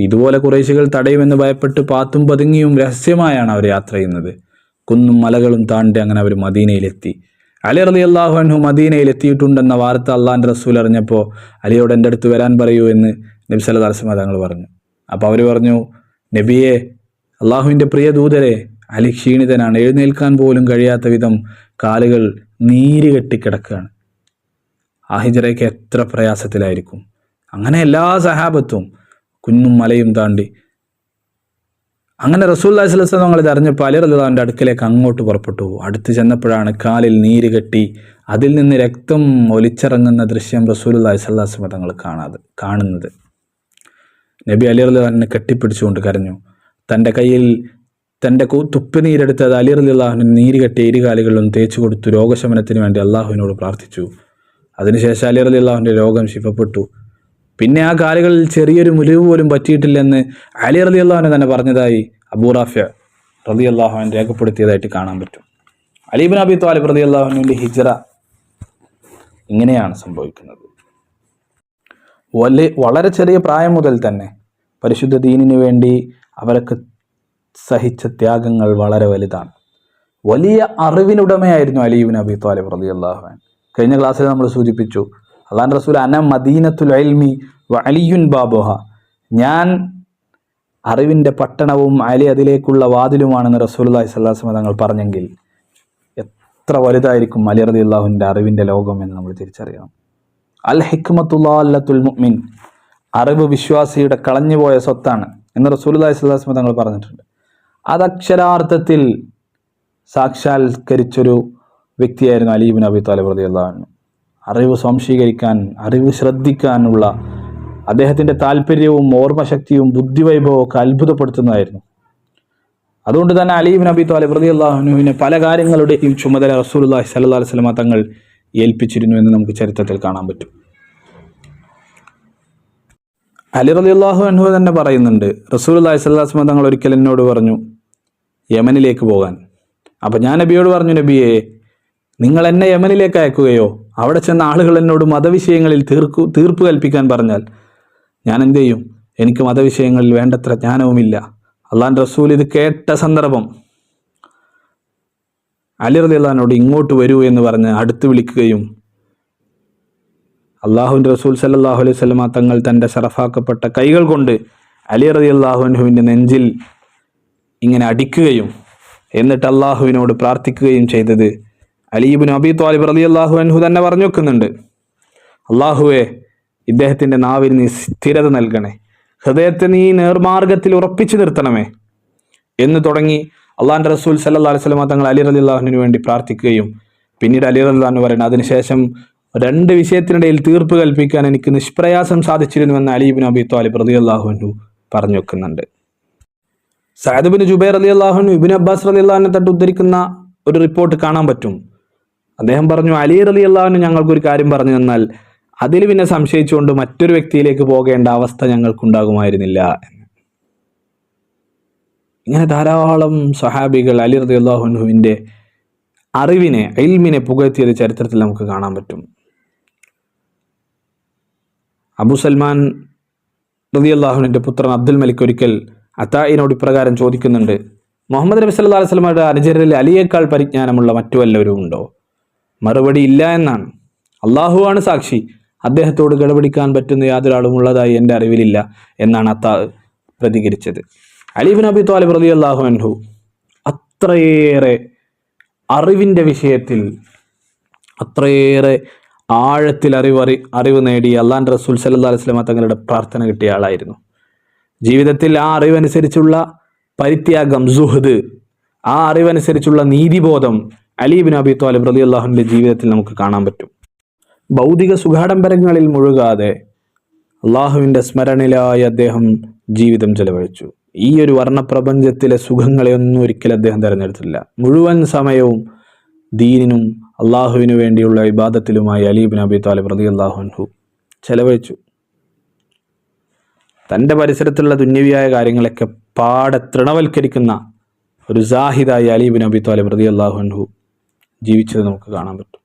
ഇതുപോലെ കുറേശികൾ തടയുമെന്ന് ഭയപ്പെട്ട് പാത്തും പതുങ്ങിയും രഹസ്യമായാണ് അവർ യാത്ര ചെയ്യുന്നത്. കുന്നും മലകളും താണ്ടി അങ്ങനെ അവർ മദീനയിലെത്തി. അലി റളിയല്ലാഹു അൻഹു മദീനയിൽ എത്തിയിട്ടുണ്ടെന്ന വാർത്ത അള്ളാഹിൻ്റെ റസൂൽ അറിഞ്ഞപ്പോൾ അലിയോട് എൻ്റെ അടുത്ത് വരാൻ പറയൂ എന്ന് നബി സല്ലല്ലാഹു അലൈഹി വസല്ലം തങ്ങൾ പറഞ്ഞു. അപ്പോൾ അവർ പറഞ്ഞു, നബിയെ, അള്ളാഹുവിൻ്റെ പ്രിയ ദൂതരെ, അലി ക്ഷീണിതനാണ്, എഴുന്നേൽക്കാൻ പോലും കഴിയാത്ത വിധം കാലുകൾ നീര് കെട്ടിക്കിടക്കുകയാണ്. ആ ഹിജ്റയ്ക്ക് എത്ര പ്രയാസത്തിലായിരിക്കും. അങ്ങനെ എല്ലാ സഹാബത്തും കുന്നും മലയും താണ്ടി അങ്ങനെ റസൂലുള്ളാഹി സ്വല്ലല്ലാഹു അലൈഹി വസല്ലം തങ്ങൾ അറിഞ്ഞപ്പോൾ അലി റളിയല്ലാഹു അൻഹുവിൻ്റെ അടുക്കലേക്ക് അങ്ങോട്ട് പുറപ്പെട്ടു. അടുത്ത് ചെന്നപ്പോഴാണ് കാലിൽ നീര് കെട്ടി അതിൽ നിന്ന് രക്തം ഒലിച്ചിറങ്ങുന്ന ദൃശ്യം റസൂലുള്ളാഹി സ്വല്ലല്ലാഹു അലൈഹി വസല്ലം തങ്ങൾ കാണുന്നത്. നബി അലി റളിയല്ലാഹു അൻഹുവിനെ കെട്ടിപ്പിടിച്ചുകൊണ്ട് കരഞ്ഞു. തൻ്റെ കയ്യിൽ തൻ്റെ തുപ്പുനീരെടുത്തത് അലി റളിയല്ലാഹു അൻഹു നീര് കെട്ടിയ ഇരുകാലുകളിലും തേച്ചു കൊടുത്തു രോഗശമനത്തിന് വേണ്ടി അള്ളാഹുവിനോട് പ്രാർത്ഥിച്ചു. അതിനുശേഷം അലി റളിയല്ലാഹുവിൻ്റെ രോഗം ശിഫപ്പെട്ടു. പിന്നെ ആ കാലുകളിൽ ചെറിയൊരു മുറിവ് പോലും പറ്റിയിട്ടില്ലെന്ന് അലി റളിയല്ലാഹു തന്നെ പറഞ്ഞതായി അബൂ റാഫി റളിയല്ലാഹു അൻഹു രേഖപ്പെടുത്തിയതായിട്ട് കാണാൻ പറ്റും. അലി ഇബ്നു അബി ത്വാലിബ് റളിയല്ലാഹു അൻഹുവിൻ്റെ ഹിജ്റ ഇങ്ങനെയാണ് സംഭവിക്കുന്നത്. വളരെ ചെറിയ പ്രായം മുതൽ തന്നെ പരിശുദ്ധ ദീനിനു വേണ്ടി അവരൊക്കെ സഹിച്ച ത്യാഗങ്ങൾ വളരെ വലുതാണ്. വലിയ അറിവിനുടമയായിരുന്നു അലി ഇബ്നു അബി ത്വാലിബ് റളിയല്ലാഹു അൻഹു. കഴിഞ്ഞ ക്ലാസ്സിൽ നമ്മൾ സൂചിപ്പിച്ചു, അല്ലാഹു റസൂൽ അന മദീനത്തുൽ ഇൽമി വ അലിയുൻ ബാബുഹ, ഞാൻ അറിവിൻ്റെ പട്ടണവും അലി അതിലേക്കുള്ള വാതിലുമാണെന്ന് റസൂലുള്ളാഹി സ്വല്ലല്ലാഹു അലൈഹി വസല്ലം തങ്ങൾ പറഞ്ഞെങ്കിൽ എത്ര വലുതായിരിക്കും അലി റളിയല്ലാഹുവിൻ്റെ അറിവിൻ്റെ ലോകം എന്ന് നമ്മൾ തിരിച്ചറിയണം. അൽ ഹിക്മത്തുല്ലാഹത്തുൽ മുഅ്മിൻ, അറിവ് വിശ്വാസിയുടെ കളഞ്ഞുപോയ സ്വത്താണ് എന്ന് റസൂലുള്ളാഹി സ്വല്ലല്ലാഹു അലൈഹി വസല്ലം തങ്ങൾ പറഞ്ഞിട്ടുണ്ട്. അത് അക്ഷരാർത്ഥത്തിൽ സാക്ഷാത്കരിച്ചൊരു വ്യക്തിയായിരുന്നു അലി ഇബ്നു അബി ത്വാലിബ് റളിയല്ലാഹു അൻഹു. അറിവ് സ്വാംശീകരിക്കാൻ, അറിവ് ശ്രദ്ധിക്കാനുള്ള അദ്ദേഹത്തിൻ്റെ താല്പര്യവും ഓർമ്മശക്തിയും ബുദ്ധിവൈഭവവും ഒക്കെ അത്ഭുതപ്പെടുത്തുന്നതായിരുന്നു. അതുകൊണ്ട് തന്നെ അലി ഇബ്നു അബി ത്വാലിബ് റളിയല്ലാഹു അൻഹുവിനെ പല കാര്യങ്ങളുടെയും ചുമതല റസൂലുള്ളാഹി സ്വല്ലല്ലാഹു അലൈഹി വസല്ലം തങ്ങൾ ഏൽപ്പിച്ചിരുന്നു എന്ന് നമുക്ക് ചരിത്രത്തിൽ കാണാൻ പറ്റും. അലി റളിയല്ലാഹു അൻഹു തന്നെ പറയുന്നുണ്ട്, റസൂലുള്ളാഹി സ്വല്ലല്ലാഹു അലൈഹി വസല്ലം തങ്ങൾ ഒരിക്കൽ എന്നോട് പറഞ്ഞു യമനിലേക്ക് പോകാൻ. അപ്പം ഞാൻ നബിയോട് പറഞ്ഞു, നബിയെ, നിങ്ങൾ എന്നെ യമനിലേക്ക് അയക്കുകയോ അവിടെ ചെന്ന ആളുകൾ എന്നോട് മതവിഷയങ്ങളിൽ തീർപ്പ് കൽപ്പിക്കാൻ പറഞ്ഞാൽ ഞാൻ എന്ത് ചെയ്യും? എനിക്ക് മതവിഷയങ്ങളിൽ വേണ്ടത്ര ജ്ഞാനവുമില്ല. അള്ളാഹുവിൻ്റെ റസൂൽ ഇത് കേട്ട സന്ദർഭം അലി റളിയല്ലാഹു അൻഹുവിനോട് ഇങ്ങോട്ട് വരൂ എന്ന് പറഞ്ഞ് അടുത്ത് വിളിക്കുകയും അള്ളാഹുവിൻ്റെ റസൂൽ സല്ലല്ലാഹു അലൈഹി വസല്ലം തങ്ങൾ തൻ്റെ ശറഫാക്കപ്പെട്ട കൈകൾ കൊണ്ട് അലി റളിയല്ലാഹു അൻഹുവിൻ്റെ നെഞ്ചിൽ ഇങ്ങനെ അടിക്കുകയും എന്നിട്ട് അള്ളാഹുവിനോട് പ്രാർത്ഥിക്കുകയും ചെയ്തത് അലി ഇബ്നു അബി ത്വാലിബ് റളിയല്ലാഹു അൻഹു തന്നെ പറഞ്ഞു വെക്കുന്നുണ്ട്. അള്ളാഹുവേ, ഇദ്ദേഹത്തിൻ്റെ നാവിൽ നീ സ്ഥിരത നൽകണേ, ഹൃദയത്തെ നീ നേർമാർഗത്തിൽ ഉറപ്പിച്ചു നിർത്തണമേ എന്ന് തുടങ്ങി അള്ളാഹിൻ്റെ റസൂൽ സല്ലല്ലാഹു അലൈഹി വസല്ലം തങ്ങൾ അലി റളിയല്ലാഹു അൻഹുവിന് വേണ്ടി പ്രാർത്ഥിക്കുകയും പിന്നീട് അലി റളിയല്ലാഹു അൻഹു പറയുന്നത്, അതിനുശേഷം 2 വിഷയത്തിനിടയിൽ തീർപ്പ് കൽപ്പിക്കാൻ എനിക്ക് നിഷ്പ്രയാസം സാധിച്ചിരുന്നുവെന്ന് അലി ഇബ്നു അബി ത്വാലിബ് റളിയല്ലാഹു അൻഹു പറഞ്ഞു വെക്കുന്നുണ്ട്. സഅദ് ഇബ്നു ജുബൈർ റളിയല്ലാഹു അൻഹു ഇബ്നു അബ്ബാസ് റളിയല്ലാഹു അൻഹു തൊട്ട് ഉദ്ധരിക്കുന്ന ഒരു റിപ്പോർട്ട് കാണാൻ പറ്റും. അദ്ദേഹം പറഞ്ഞു, അലി റളിയല്ലാഹു അൻഹു ഞങ്ങൾക്കൊരു കാര്യം പറഞ്ഞു തന്നാൽ അതിൽ പിന്നെ സംശയിച്ചുകൊണ്ട് മറ്റൊരു വ്യക്തിയിലേക്ക് പോകേണ്ട അവസ്ഥ ഞങ്ങൾക്കുണ്ടാകുമായിരുന്നില്ല എന്ന്. ഇങ്ങനെ ധാരാളം സ്വഹാബികൾ അലി റളിയല്ലാഹു അൻഹുവിൻ്റെ അറിവിനെ, ഇൽമിനെ പുകഴ്ത്തിയത് ചരിത്രത്തിൽ നമുക്ക് കാണാൻ പറ്റും. അബൂ സൽമാൻ റളിയല്ലാഹു അൻഹുവിൻ്റെ പുത്രൻ അബ്ദുൽ മലിക് ഒരിക്കൽ അത്തായിനോട് ഇപ്രകാരം ചോദിക്കുന്നുണ്ട്, മുഹമ്മദ് നബി സല്ലല്ലാഹു അലൈഹി വസല്ലമയുടെ അനുചരരിൽ അലിയേക്കാൾ പരിജ്ഞാനമുള്ള മറ്റു വല്ലവരും ഉണ്ടോ? മറുപടി ഇല്ല എന്നാണ്. അള്ളാഹുവാണ് സാക്ഷി, അദ്ദേഹത്തോട് ഗഡബടിക്കാൻ പറ്റുന്ന യാതൊരാളും ഉള്ളതായി എൻ്റെ അറിവിലില്ല എന്നാണ് അത്താ പ്രതികരിച്ചത്. അലി ഇബ്നു അബി ത്വാലിബ് റളിയല്ലാഹു അൻഹു അത്രയേറെ അറിവിൻ്റെ വിഷയത്തിൽ അത്രയേറെ ആഴത്തിൽ അറിവ് നേടി അള്ളാഹുവിൻ്റെ റസൂൽ സല്ലല്ലാഹു അലൈഹി വസല്ലം തങ്ങളുടെ പ്രാർത്ഥന കിട്ടിയ ആളായിരുന്നു. ജീവിതത്തിൽ ആ അറിവനുസരിച്ചുള്ള പരിത്യാഗം, സുഹദ്, ആ അറിവനുസരിച്ചുള്ള നീതിബോധം അലി ഇബ്നു അബി ത്വാലിബ് റളിയല്ലാഹുവിൻ്റെ ജീവിതത്തിൽ നമുക്ക് കാണാൻ പറ്റും. ഭൗതിക സുഖാഡംബരങ്ങളിൽ മുഴുകാതെ അള്ളാഹുവിൻ്റെ സ്മരണയിലായി അദ്ദേഹം ജീവിതം ചെലവഴിച്ചു. ഈ ഒരു വർണ്ണപ്രപഞ്ചത്തിലെ സുഖങ്ങളെ ഒന്നും ഒരിക്കലും അദ്ദേഹം തിരഞ്ഞെടുത്തില്ല. മുഴുവൻ സമയവും ദീനിനും അള്ളാഹുവിനു വേണ്ടിയുള്ള ഇബാദത്തിലുമായി അലി ഇബ്നു അബി ത്വാലിബ് റളിയല്ലാഹു അൻഹു ചെലവഴിച്ചു. തൻ്റെ പരിസരത്തുള്ള ദുന്യവിയായ കാര്യങ്ങളൊക്കെ പാടെ തൃണവൽക്കരിക്കുന്ന ഒരു സാഹിദായി അലി ഇബ്നു അബി ത്വാലിബ് റളിയല്ലാഹു അൻഹു ജീവിച്ചത് നമുക്ക് കാണാൻ പറ്റും.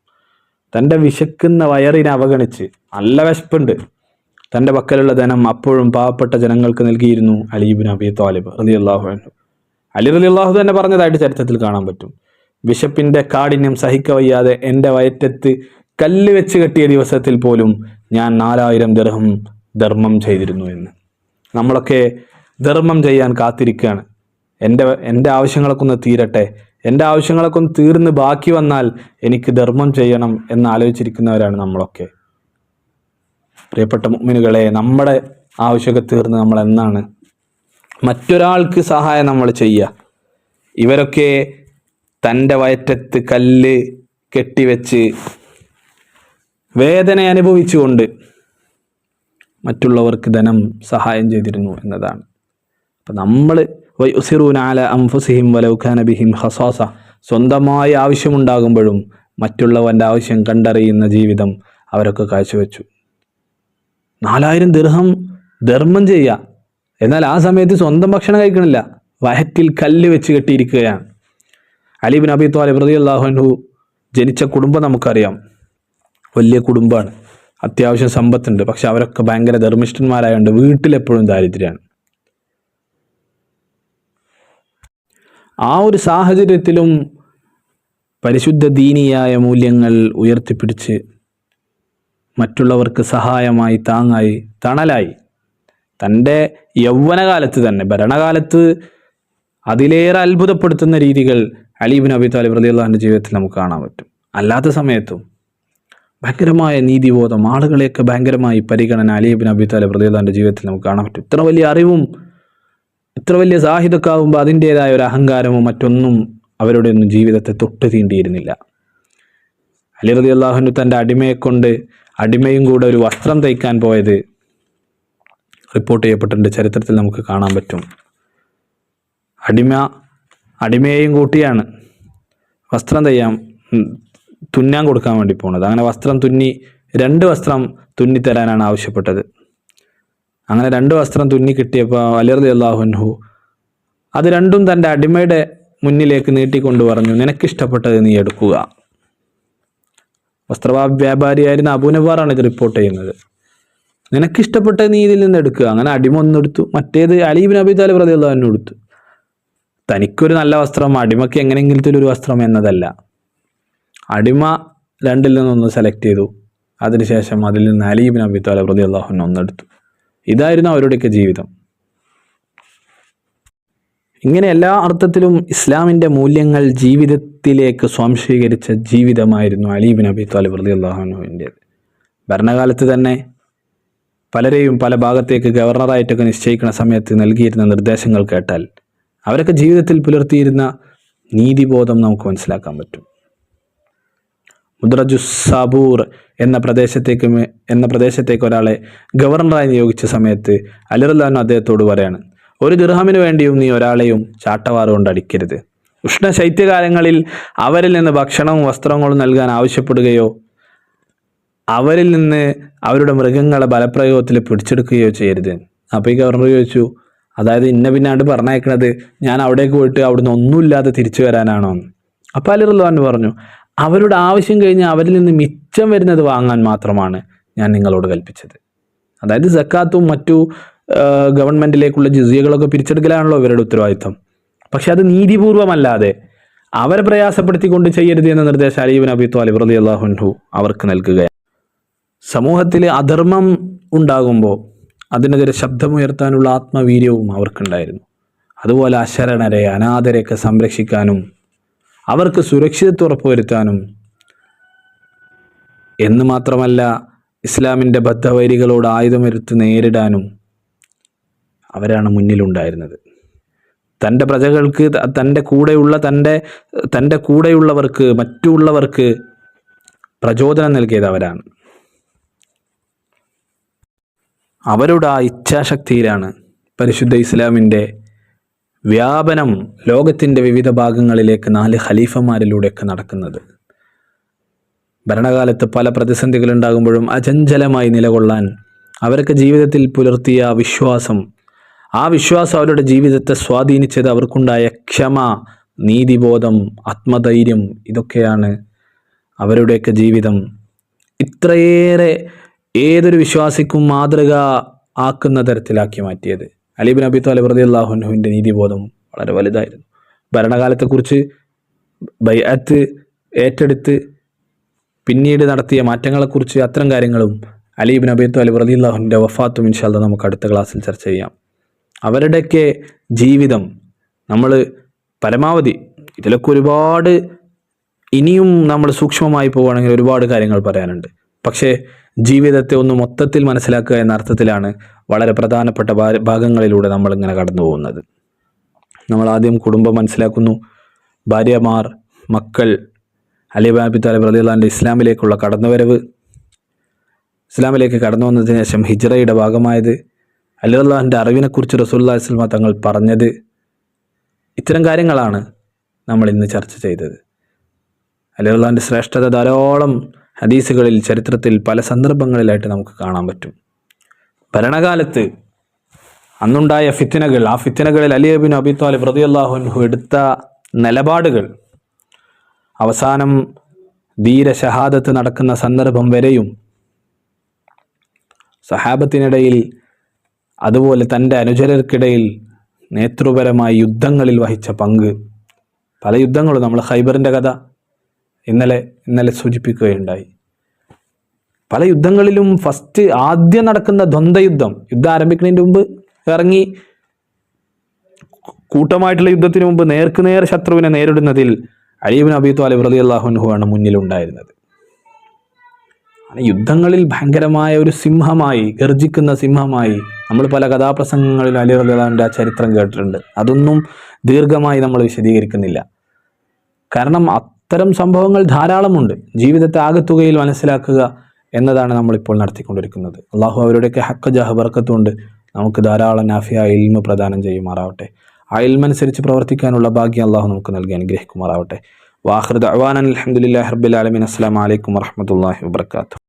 തൻ്റെ വിശക്കുന്ന വയറിനെ അവഗണിച്ച്, നല്ല വിശപ്പുണ്ട്, തൻ്റെ പക്കലുള്ള ധനം അപ്പോഴും പാവപ്പെട്ട ജനങ്ങൾക്ക് നൽകിയിരുന്നു അലി ഇബ്നു അബി ത്വാലിബ് റളിയല്ലാഹു അൻഹു. അലി റളിയല്ലാഹു തന്നെ പറഞ്ഞതായിട്ട് ചരിത്രത്തിൽ കാണാൻ പറ്റും, വിശപ്പിൻ്റെ കാഠിന്യം സഹിക്കവയ്യാതെ എൻ്റെ വയറ്റത്ത് കല്ല് വെച്ച് കെട്ടിയ ദിവസത്തിൽ പോലും ഞാൻ 4000 ദിർഹം ധർമ്മം ചെയ്തിരുന്നു എന്ന്. നമ്മളൊക്കെ ധർമ്മം ചെയ്യാൻ കാത്തിരിക്കുകയാണ്. എൻ്റെ ആവശ്യങ്ങളൊക്കെ ഒന്ന് തീരട്ടെ, എൻ്റെ ആവശ്യങ്ങളൊക്കെ ഒന്ന് തീർന്ന് ബാക്കി വന്നാൽ എനിക്ക് ധർമ്മം ചെയ്യണം എന്ന് ആലോചിച്ചിരിക്കുന്നവരാണ് നമ്മളൊക്കെ. പ്രിയപ്പെട്ട മുഅ്മിനുകളെ, നമ്മുടെ ആവശ്യമൊക്കെ തീർന്ന് നമ്മൾ എന്നാണ് മറ്റൊരാൾക്ക് സഹായം നമ്മൾ ചെയ്യുക? ഇവരൊക്കെ തൻ്റെ വയറ്റത്ത് കല്ല് കെട്ടിവെച്ച് വേദന അനുഭവിച്ചുകൊണ്ട് മറ്റുള്ളവർക്ക് ധനം സഹായം ചെയ്തിരുന്നു എന്നതാണ്. അപ്പം നമ്മൾ വയുസിറൂന അലാ അൻഫുസിഹിം വലൗ കാന ബിഹിം ഖസാസ, സ്വന്തമായി ആവശ്യമുണ്ടാകുമ്പോഴും മറ്റുള്ളവൻ്റെ ആവശ്യം കണ്ടറിയുന്ന ജീവിതം അവരൊക്കെ കാഴ്ചവെച്ചു. 4000 ദിർഹം ധർമ്മം ചെയ്യുക, എന്നാൽ ആ സമയത്ത് സ്വന്തം ഭക്ഷണം കഴിക്കണില്ല, വയറ്റിൽ കല്ല് വെച്ച് കെട്ടിയിരിക്കുകയാണ്. അലി ഇബ്നു അബീ ത്വാലിബ് റളിയല്ലാഹു അൻഹു ജനിച്ച കുടുംബം നമുക്കറിയാം, വലിയ കുടുംബമാണ്, അത്യാവശ്യം സമ്പത്തുണ്ട്. പക്ഷെ അവരൊക്കെ ഭയങ്കര ധർമ്മിഷ്ഠന്മാരായതുകൊണ്ട് വീട്ടിലെപ്പോഴും ദാരിദ്ര്യമാണ്. ആ ഒരു സാഹചര്യത്തിലും പരിശുദ്ധ ദീനിയായ മൂല്യങ്ങൾ ഉയർത്തിപ്പിടിച്ച് മറ്റുള്ളവർക്ക് സഹായമായി, താങ്ങായി, തണലായി, തൻ്റെ യൗവനകാലത്ത് തന്നെ, ഭരണകാലത്ത് അതിലേറെ അത്ഭുതപ്പെടുത്തുന്ന രീതികൾ അലി ഇബ്നു അബീ ത്വാലിബ് റളിയല്ലാഹു അൻഹുവിൻ്റെ ജീവിതത്തിൽ നമുക്ക് കാണാൻ പറ്റും. അല്ലാത്ത സമയത്തും ഭയങ്കരമായ നീതിബോധം, ആളുകളെയൊക്കെ ഭയങ്കരമായി പരിഗണന അലി ഇബ്നു അബീ ത്വാലിബ് റളിയല്ലാഹു അൻഹുവിൻ്റെ ജീവിതത്തിൽ നമുക്ക് കാണാൻ പറ്റും. ഇത്ര വലിയ അറിവും ഇത്ര വലിയ സാഹിദൊക്കെ ആകുമ്പോൾ അതിൻ്റേതായ ഒരു അഹങ്കാരമോ മറ്റൊന്നും അവരുടെ ഒന്നും ജീവിതത്തെ തൊട്ട് തീണ്ടിയിരുന്നില്ല. അലി റളിയല്ലാഹു അൻഹു തൻ്റെ അടിമയെ കൊണ്ട്, അടിമയും കൂടെ ഒരു വസ്ത്രം തയ്ക്കാൻ പോയത് റിപ്പോർട്ട് ചെയ്യപ്പെട്ടിട്ടുണ്ട്, ചരിത്രത്തിൽ നമുക്ക് കാണാൻ പറ്റും. അടിമയെയും കൂട്ടിയാണ് വസ്ത്രം തുന്നാൻ കൊടുക്കാൻ വേണ്ടി പോകുന്നത്. അങ്ങനെ വസ്ത്രം തുന്നി, 2 വസ്ത്രം തുന്നിത്തരാനാണ് ആവശ്യപ്പെട്ടത്. അങ്ങനെ 2 വസ്ത്രം തുന്നി കിട്ടിയപ്പോൾ അലി റളിയല്ലാഹു അൻഹു അത് രണ്ടും തൻ്റെ അടിമയുടെ മുന്നിലേക്ക് നീട്ടിക്കൊണ്ട് പറഞ്ഞു, നിനക്കിഷ്ടപ്പെട്ടത് നീ എടുക്കുക. വ്യാപാരിയായിരുന്ന അബൂ നവാറാണ് ഇത് റിപ്പോർട്ട് ചെയ്യുന്നത്. നിനക്കിഷ്ടപ്പെട്ടത് നീ ഇതിൽ നിന്ന് എടുക്കുക. അങ്ങനെ അടിമ ഒന്നെടുത്തു, മറ്റേത് അലി ഇബ്നു അബീ ത്വാലിബ് റളിയല്ലാഹു അൻഹു എടുത്തു. തനിക്കൊരു നല്ല വസ്ത്രം, അടിമയ്ക്ക് എങ്ങനെയെങ്കിലും ഒരു വസ്ത്രം എന്നതല്ല. അടിമ 2ൽ നിന്നൊന്ന് സെലക്ട് ചെയ്തു, അതിനുശേഷം അതിൽ നിന്ന് അലി ഇബ്നു അബീ ത്വാലിബ് റളിയല്ലാഹു അൻഹു ഒന്നെടുത്തു. ഇതായിരുന്നു അവരുടെയൊക്കെ ജീവിതം. ഇങ്ങനെ എല്ലാ അർത്ഥത്തിലും ഇസ്ലാമിൻ്റെ മൂല്യങ്ങൾ ജീവിതത്തിലേക്ക് സ്വാംശീകരിച്ച ജീവിതമായിരുന്നു അലി ഇബ്നു അബീ ത്വാലിബ് റളിയല്ലാഹു അൻഹുവിൻ്റേത്. ഭരണകാലത്ത് തന്നെ പലരെയും പല ഭാഗത്തേക്ക് ഗവർണറായിട്ടൊക്കെ നിശ്ചയിക്കുന്ന സമയത്ത് നൽകിയിരുന്ന നിർദ്ദേശങ്ങൾ കേട്ടാൽ അവരൊക്കെ ജീവിതത്തിൽ പുലർത്തിയിരുന്ന നീതിബോധം നമുക്ക് മനസ്സിലാക്കാൻ പറ്റും. മുദ്രജുസ് സാബൂർ എന്ന പ്രദേശത്തേക്ക് ഒരാളെ ഗവർണറായി നിയോഗിച്ച സമയത്ത് അലി റളിയല്ലാഹു അൻഹു അദ്ദേഹത്തോട് പറയാണ്, 1 ദിർഹമിന് വേണ്ടിയും നീ ഒരാളെയും ചാട്ടവാറ് കൊണ്ട് അടിക്കരുത്. ഉഷ്ണ ശൈത്യകാലങ്ങളിൽ അവരിൽ നിന്ന് ഭക്ഷണവും വസ്ത്രങ്ങളും നൽകാൻ ആവശ്യപ്പെടുകയോ അവരിൽ നിന്ന് അവരുടെ മൃഗങ്ങളെ ബലപ്രയോഗത്തിൽ പിടിച്ചെടുക്കുകയോ ചെയ്യരുത്. അപ്പോൾ ഈ ഗവർണർ ചോദിച്ചു, അതായത് ഇന്ന പിന്നാണ്ട് പറഞ്ഞയക്കണത് ഞാൻ അവിടേക്ക് പോയിട്ട് അവിടുന്ന് ഒന്നുമില്ലാതെ തിരിച്ചു വരാനാണോ? അപ്പോൾ അലി റളിയല്ലാഹു അൻഹു പറഞ്ഞു, അവരുടെ ആവശ്യം കഴിഞ്ഞ് അവരിൽ നിന്ന് മിച്ചം വരുന്നത് വാങ്ങാൻ മാത്രമാണ് ഞാൻ നിങ്ങളോട് കൽപ്പിച്ചത്. അതായത് സക്കാത്തും മറ്റു ഗവൺമെൻറ്റിലേക്കുള്ള ജിസിയകളൊക്കെ പിരിച്ചെടുക്കലാണല്ലോ ഇവരുടെ ഉത്തരവാദിത്തം. പക്ഷെ അത് നീതിപൂർവമല്ലാതെ അവരെ പ്രയാസപ്പെടുത്തിക്കൊണ്ട് ചെയ്യരുത് എന്ന നിർദ്ദേശം അലി ഇബ്നു അബീ ത്വാലിബ് റളിയല്ലാഹു അൻഹു അവർക്ക് നൽകുകയാണ്. സമൂഹത്തിൽ അധർമ്മം ഉണ്ടാകുമ്പോൾ അതിനെതിരെ ശബ്ദമുയർത്താനുള്ള ആത്മവീര്യവും അവർക്കുണ്ടായിരുന്നു. അതുപോലെ അശരണരെ, അനാഥരെയൊക്കെ സംരക്ഷിക്കാനും അവർക്ക് സുരക്ഷിതത്വം ഉറപ്പുവരുത്താനും എന്ന് മാത്രമല്ല ഇസ്ലാമിൻ്റെ ബദ്ധവൈരികളോട് ആയുധമെടുത്ത് നേരിടാനും അവരാണ് മുന്നിലുണ്ടായിരുന്നത്. തൻ്റെ പ്രജകൾക്ക്, തൻ്റെ കൂടെയുള്ളവർക്ക്, മറ്റുള്ളവർക്ക് പ്രചോദനം നൽകിയത് അവരാണ്. അവരുടെ ആ ഇച്ഛാശക്തിയിലാണ് പരിശുദ്ധ ഇസ്ലാമിൻ്റെ വ്യാപനം ലോകത്തിൻ്റെ വിവിധ ഭാഗങ്ങളിലേക്ക് 4 ഖലീഫമാരിലൂടെയൊക്കെ നടക്കുന്നത്. ഭരണകാലത്ത് പല പ്രതിസന്ധികളുണ്ടാകുമ്പോഴും അചഞ്ചലമായി നിലകൊള്ളാൻ അവരൊക്കെ ജീവിതത്തിൽ പുലർത്തിയ ആ വിശ്വാസം അവരുടെ ജീവിതത്തെ സ്വാധീനിച്ചത് അവർക്കുണ്ടായ ക്ഷമ, നീതിബോധം, ആത്മധൈര്യം, ഇതൊക്കെയാണ് അവരുടെയൊക്കെ ജീവിതം ഇത്രയേറെ ഏതൊരു വിശ്വാസിക്കും മാതൃക ആക്കുന്ന തരത്തിലാക്കി മാറ്റിയത്. അലി ഇബ്നു അബീ ത്വാലിബ് റളിയല്ലാഹു അൻഹുവിൻ്റെ നീതിബോധം വളരെ വലുതായിരുന്നു. ഭരണകാലത്തെക്കുറിച്ച് ബൈഅത്ത് ഏറ്റെടുത്ത് പിന്നീട് നടത്തിയ മാറ്റങ്ങളെക്കുറിച്ച് അത്തരം കാര്യങ്ങളും അലി ഇബ്നു അബീ ത്വാലിബ് റളിയല്ലാഹു അൻഹുവിൻ്റെ വഫാത്തും ഇൻഷാ അല്ലാഹ് നമുക്ക് അടുത്ത ക്ലാസ്സിൽ ചർച്ച ചെയ്യാം. അവരുടെയൊക്കെ ജീവിതം നമ്മൾ പരമാവധി, ഇതിലൊക്കെ ഒരുപാട് ഇനിയും നമ്മൾ സൂക്ഷ്മമായി പോവുകയാണെങ്കിൽ ഒരുപാട് കാര്യങ്ങൾ പറയാനുണ്ട്. പക്ഷേ ജീവിതത്തെ ഒന്ന് മൊത്തത്തിൽ മനസ്സിലാക്കുക എന്ന അർത്ഥത്തിലാണ് വളരെ പ്രധാനപ്പെട്ട ഭാഗങ്ങളിലൂടെ നമ്മളിങ്ങനെ കടന്നു പോകുന്നത്. നമ്മൾ ആദ്യം കുടുംബം മനസ്സിലാക്കുന്നു, ഭാര്യമാർ, മക്കൾ, അലി ഇബ്നു അബീ ത്വാലിബ് റളിയല്ലാഹു അൻഹു ഇസ്ലാമിലേക്കുള്ള കടന്നുവരവ്, ഇസ്ലാമിലേക്ക് കടന്നു വന്നതിന് ശേഷം ഹിജ്റയുടെ ഭാഗമായത്, അലി റളിയല്ലാഹു അൻഹുവിൻ്റെ അറിവിനെക്കുറിച്ച് റസൂലുള്ളാഹി സ്വല്ലല്ലാഹു അലൈഹി വസല്ലം തങ്ങൾ പറഞ്ഞത്, ഇത്തരം കാര്യങ്ങളാണ് നമ്മൾ ഇന്ന് ചർച്ച ചെയ്തത്. അലി റളിയല്ലാഹു അൻഹുവിൻ്റെ ശ്രേഷ്ഠത ധാരാളം ഹദീസുകളിൽ ചരിത്രത്തിൽ പല സന്ദർഭങ്ങളിലായിട്ട് നമുക്ക് കാണാൻ പറ്റും. ഭരണകാലത്ത് അന്നുണ്ടായ ഫിത്നകൾ, ആ ഫിത്നകളിൽ അലി ഇബ്നു അബി ത്വാലിബ് റളിയല്ലാഹു അൻഹു എടുത്ത നിലപാടുകൾ അവസാനം ധീര ഷഹാദത്ത് നടക്കുന്ന സന്ദർഭം വരെയും സഹാബത്തിനിടയിൽ അതുപോലെ തൻ്റെ അനുചരർക്കിടയിൽ നേതൃപരമായി യുദ്ധങ്ങളിൽ വഹിച്ച പങ്ക്, പല യുദ്ധങ്ങളും, നമ്മൾ ഖൈബറിൻ്റെ കഥ ഇന്നലെ സൂചിപ്പിക്കുകയുണ്ടായി. പല യുദ്ധങ്ങളിലും ആദ്യം നടക്കുന്ന ദ്വന്ദ്വയുദ്ധം, യുദ്ധം ആരംഭിക്കുന്നതിന് മുമ്പ് ഇറങ്ങി കൂട്ടമായിട്ടുള്ള യുദ്ധത്തിന് മുമ്പ് നേർക്കുനേർ ശത്രുവിനെ നേരിടുന്നതിൽ അലി ഇബ്നു അബി ത്വാലിബ് റളിയല്ലാഹു അൻഹു ആണ് മുന്നിലുണ്ടായിരുന്നത്. യുദ്ധങ്ങളിൽ ഭയങ്കരമായ ഒരു സിംഹമായി, ഗർജിക്കുന്ന സിംഹമായി നമ്മൾ പല കഥാപ്രസംഗങ്ങളിലും അലി റളിയല്ലാഹു അൻഹുവിൻ്റെ ആ ചരിത്രം കേട്ടിട്ടുണ്ട്. അതൊന്നും ദീർഘമായി നമ്മൾ വിശദീകരിക്കുന്നില്ല. കാരണം അത്തരം സംഭവങ്ങൾ ധാരാളമുണ്ട്. ജീവിതത്തെ ആകത്തുകയിൽ മനസ്സിലാക്കുക എന്നതാണ് നമ്മളിപ്പോൾ നടത്തിക്കൊണ്ടിരിക്കുന്നത്. അള്ളാഹു അവരുടെയൊക്കെ ഹക്ക് ജാഹ് ബർക്കത്തുകൊണ്ട് നമുക്ക് ധാരാളം നാഫിയായ ഇൽമ പ്രദാനം ചെയ്യുമാറാവട്ടെ. ആ ഇൽമനുസരിച്ച് പ്രവർത്തിക്കാനുള്ള ഭാഗ്യം അള്ളാഹു നമുക്ക് നൽകി അനുഗ്രഹിക്കുമാറാവട്ടെ. വാഖിറു ദഅ്വാനാ അൽഹംദുലില്ലാഹി റബ്ബിൽ ആലമീൻ. അസ്സലാമു അലൈക്കും വറഹ്മത്തുള്ളാഹി വബറകാതുഹു.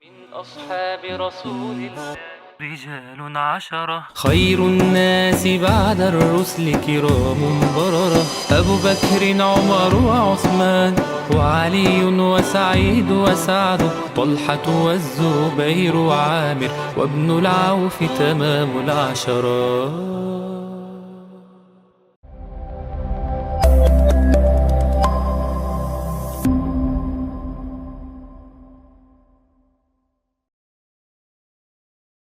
رجال عشرة خير الناس بعد الرسل كرام بررة أبو بكر عمر وعثمان وعلي وسعيد وسعد طلحة والزبير وعامر وابن العوف تمام العشرة.